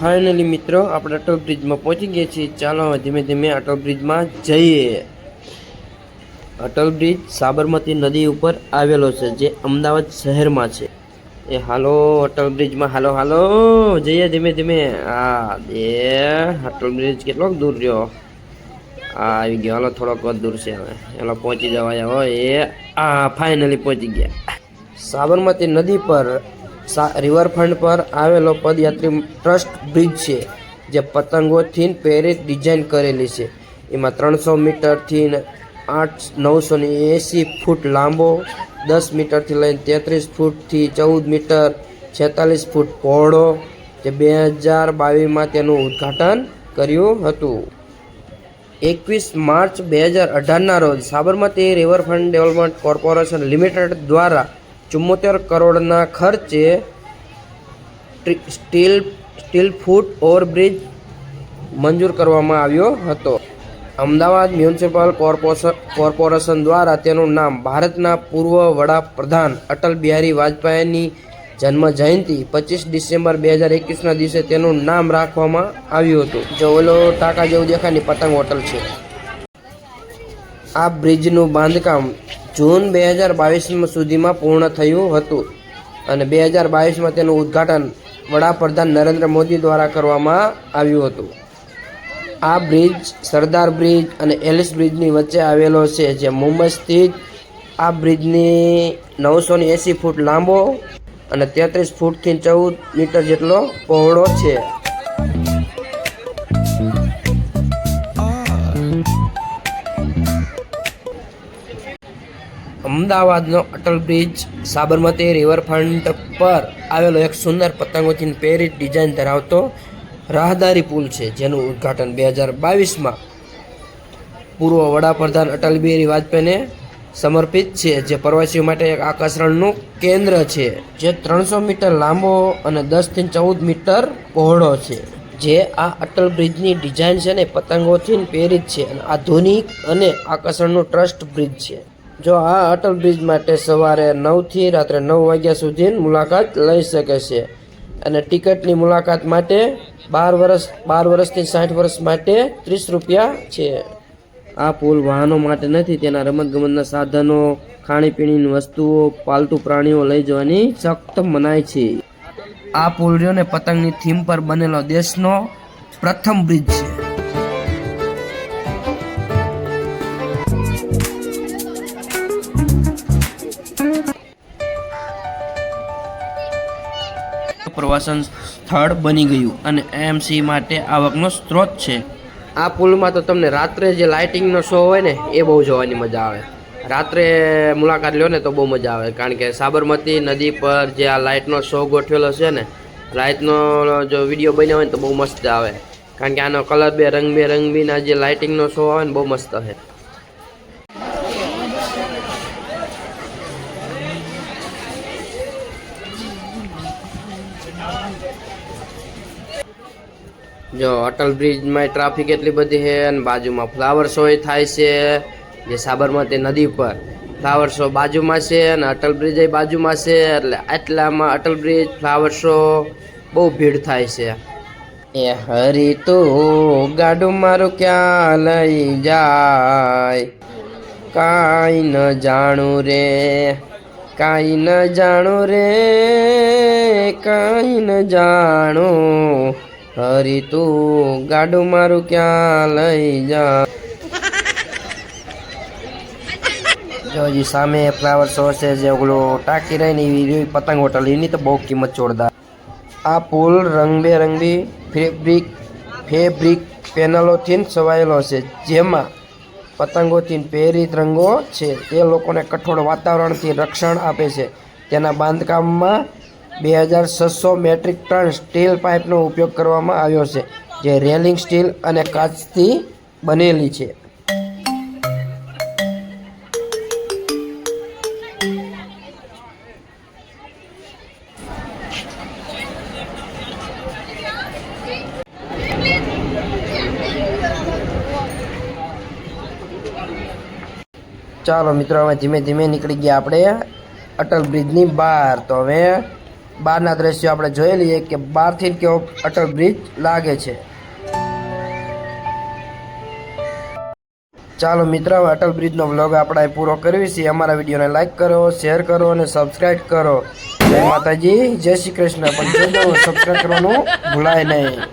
Finally મિત્રો આપણે અટલ બ્રિજમાં પહોંચી ગયા છીએ. ચાલો ધીમે ધીમે અટલ બ્રિજમાં જઈએ. અટલ બ્રિજ સાબરમતી નદી ઉપર આવેલો છે, જે અમદાવાદ શહેરમાં છે. એ હાલો અટલ બ્રિજમાં, હાલો હાલો જઈએ ધીમે ધીમે. અટલ બ્રિજ કેટલોક દૂર રહ્યો. આવી ગયો, હાલો થોડોક જ દૂર છે હવે. હાલો પહોંચી જવાય હોય. ફાઇનલી પહોંચી ગયા. સાબરમતી નદી પર રિવરફ્રન્ટ પર આવેલો પદયાત્રી ટ્રસ્ટ બ્રિજ છે, જે પતંગોથી પ્રેરિત ડિઝાઇન કરેલી છે. એમાં 300 મીટરથી 980 ફૂટ લાંબો, 10 મીટરથી લઈને 33 ફૂટથી 14 મીટર, 46 ફૂટ પહોળો, જે 2022માં તેનું ઉદ્ઘાટન કર્યું હતું. 21 માર્ચ 2018ના રોજ Sabarmati riverfront development corporation limited દ્વારા 74 કરોડના ખર્ચે સ્ટીલ ફૂટ ઓવરબ્રિજ મંજૂર કરવામાં આવ્યો હતો. અમદાવાદ મ્યુનિસિપલ કોર્પોરેશન દ્વારા તેનું નામ ભારતના પૂર્વ વડાપ્રધાન અટલ બિહારી વાજપેયીની જન્મ જયંતિ 25 ડિસેમ્બર 2021ના દિવસે તેનું નામ રાખવામાં આવ્યું હતું. જો ઓલો ટાંકા જેવું દેખાય પતંગ હોટલ છે. આ બ્રિજનું બાંધકામ જૂન 2022 સુધીમાં પૂર્ણ થયું હતું અને 2022માં તેનું ઉદ્ઘાટન વડાપ્રધાન નરેન્દ્ર મોદી દ્વારા કરવામાં આવ્યું હતું. આ બ્રિજ સરદાર બ્રિજ અને એલિસ બ્રિજની વચ્ચે આવેલો છે, જે મુંબઈ સ્થિત. આ બ્રિજની 980 ફૂટ લાંબો અને 33 ફૂટથી 14 મીટર જેટલો પહોળો છે. અમદાવાદનો અટલ બ્રિજ સાબરમતી રિવરફ્રન્ટ પર આવેલો એક સુંદર પતંગોથી પ્રેરિત ડિઝાઇન ધરાવતો રાહદારી પુલ છે, જેનું ઉદ્ઘાટન 2022માં પૂર્વ વડાપ્રધાન અટલ બિહારી વાજપેયીને સમર્પિત છે, જે પ્રવાસીઓ માટે એક આકર્ષણનું કેન્દ્ર છે, જે 300 મીટર લાંબો અને 10થી 14 મીટર પહોળો છે. જે આ અટલ બ્રિજની ડિઝાઇન છે ને પતંગોથી પ્રેરિત છે અને આધુનિક અને આકર્ષણનું ટ્રસ્ટ બ્રિજ છે. જો આ અટલ બ્રિજ માટે સવારે 9થી રાત્રે 9 વાગ્યા સુધી મુલાકાત લઈ શકે છે અને ટિકિટની મુલાકાત માટે 12 વર્ષથી 60 વર્ષ માટે 30 રૂપિયા છે. આ પુલ વાહનો માટે નથી, તેના રમતગમતના સાધનો, ખાણીપીણીની વસ્તુઓ, પાલતુ પ્રાણીઓ લઈ જવાની સખ્ત મનાઈ છે. આ પુલ રહ્યો ને પતંગની થીમ પર બનેલો દેશનો પ્રથમ બ્રિજ છે. પ્રવાસન સ્થળ બની ગયું અને એમસી માટે આવકનો સ્ત્રોત છે. આ પુલમાં તો તમને રાત્રે જે લાઇટિંગનો શો હોય ને એ બહુ જોવાની મજા આવે. રાત્રે મુલાકાત લ્યો ને તો બહુ મજા આવે, કારણ કે સાબરમતી નદી પર જે આ લાઇટનો શો ગોઠવેલો છે ને, લાઇટનો જો વિડીયો બન્યો હોય ને તો બહુ મસ્ત આવે, કારણ કે આનો કલર રંગબેરંગીના જે લાઇટિંગનો શો આવે ને બહુ મસ્ત છે. જો અટલ બ્રિજમાં ટ્રાફિક એટલી બધી છે અને બાજુમાં ફ્લાવર શો થાય છે, જે સાબરમતી નદી પર ફ્લાવર શો બાજુમાં છે અને અટલ બ્રિજ બાજુમાં છે, એટલે આટલામાં અટલ બ્રિજ ફ્લાવર શો બહુ ભીડ થાય છે. એ હરી તો ગાડું મારું ક્યાં લઈ જાય, કાંઈ ન જાણું રે, કાંઈ ન જાણું રે, કાંઈ ન જાણું. હરી તું ગાડું મારું ક્યાં લઈ જા. જો હજી સામે ફ્લાવર શો છે, જે ઓલો ટાંકી રહી ને એવી પતંગ હોટલ, એની તો બહુ કિંમત જોરદાર. આ પુલ રંગબેરંગી ફેબ્રિક પેનલોથી છવાયેલો છે, જેમાં પતંગોથી પ્રેરિત રંગો છે. તે લોકોને કઠોળ વાતાવરણથી રક્ષણ આપે છે. તેના બાંધકામમાં 2600 મેટ્રિક ટન સ્ટીલ પાઇપનો ઉપયોગ કરવામાં આવ્યો છે, જે રેલિંગ સ્ટીલ અને કાચથી બનેલી છે. ચાલો મિત્રો, હવે ધીમે ધીમે નીકળી ગયા આપણે અટલ બ્રિજની બહાર. તો હવે બહારના દ્રશ્યો આપણે જોઈ લઈએ કે બહારથી કેવો અટલ બ્રિજ લાગે છે. ચાલો મિત્ર, અટલ બ્રિજનો વ્લોગ આપણે પૂરો કરવી છે. અમારા વિડીયોને લાઈક કરો, શેર કરો અને સબસ્ક્રાઈબ કરો. જય માતાજી, જય શ્રી કૃષ્ણ. પણ સબસ્ક્રાઈબ કરવાનું ભૂલાય નહીં.